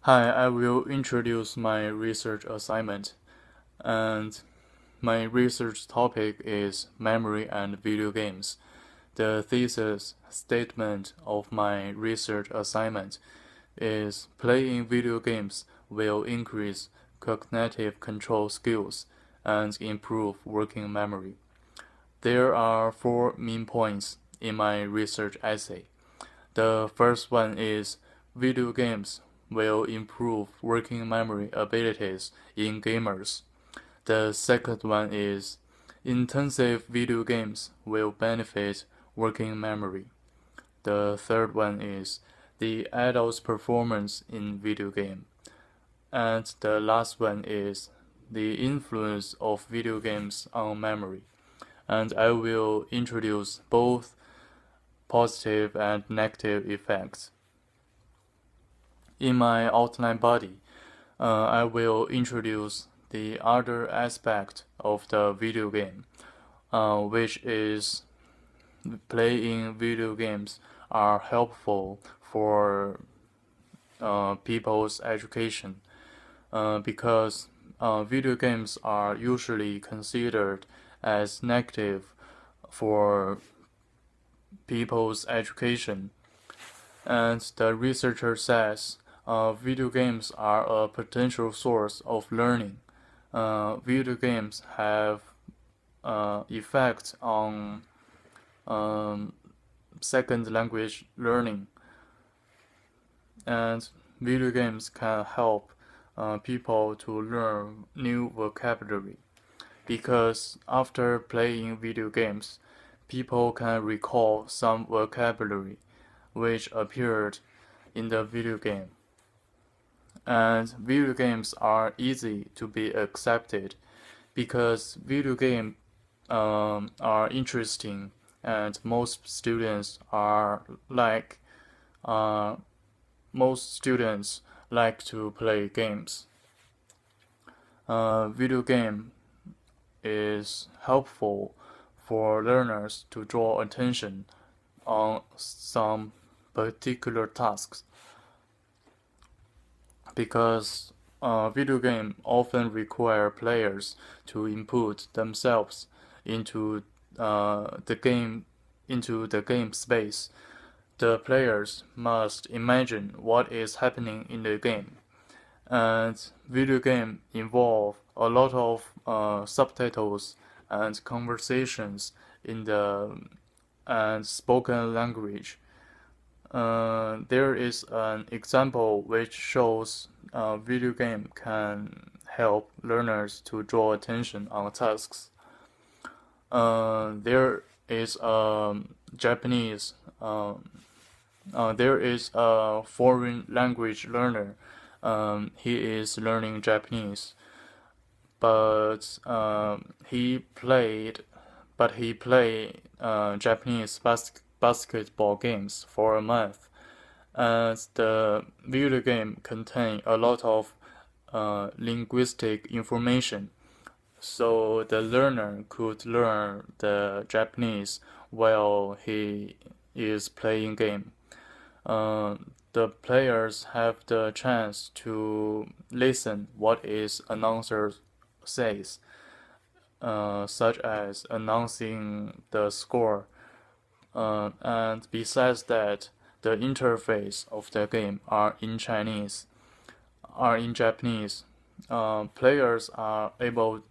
Hi, I will introduce my research assignment, and my research topic is memory and video games. The thesis statement of my research assignment is playing video games will increase cognitive control skills and improve working memory. There are four main points in my research essay. The first one is video games will improve working memory abilities in gamers. The second one is intensive video games will benefit working memory. The third one is the adult's performance in video game. And the last one is the influence of video games on memory. And I will introduce both positive and negative effects. In my outline body, I will introduce the other aspect of the video game, which is playing video games are helpful for people's education because video games are usually considered as negative for people's education. And the researcher says video games are a potential source of learning. Video games have effect on second language learning, and video games can help people to learn new vocabulary because after playing video games, people can recall some vocabulary which appeared in the video game. And video games are easy to be accepted because video games are interesting and most students like to play games. Video game is helpful for learners to draw attention on some particular tasks because video games often require players to input themselves into the game space. The players must imagine what is happening in the game, and video game involve a lot of subtitles and conversations in the and spoken language. There is an example which shows video game can help learners to draw attention on tasks. There is a Japanese. There is a foreign language learner. He is learning Japanese, but he played Japanese basketball games for a month, and the video game contained a lot of linguistic information, so the learner could learn the Japanese while he is playing game. The players have the chance to listen what is announcer says, such as announcing the score. And besides that, the interface of the game are in Japanese. Players are able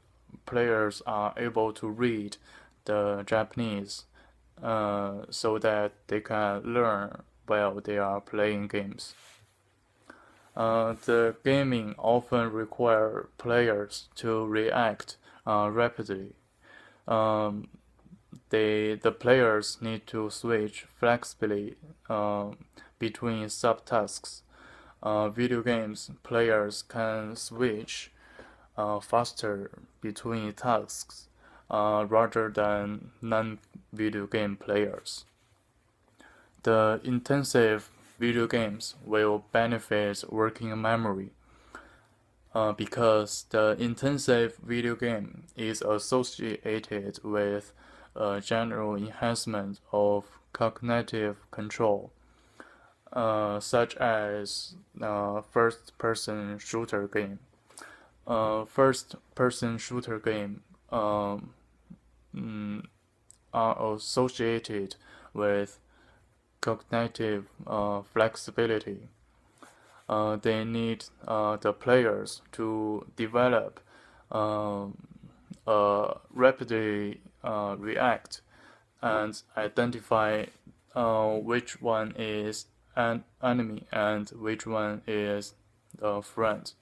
to read the Japanese, so that they can learn while they are playing games. The gaming often require players to react rapidly. Um, the players need to switch flexibly between subtasks. Video games players can switch faster between tasks rather than non-video game players. The intensive video games will benefit working memory because the intensive video game is associated with a general enhancement of cognitive control. such as first-person shooter game. First-person shooter game mm, are associated with cognitive flexibility. They need the players to develop rapidly react and identify which one is an enemy and which one is a friend.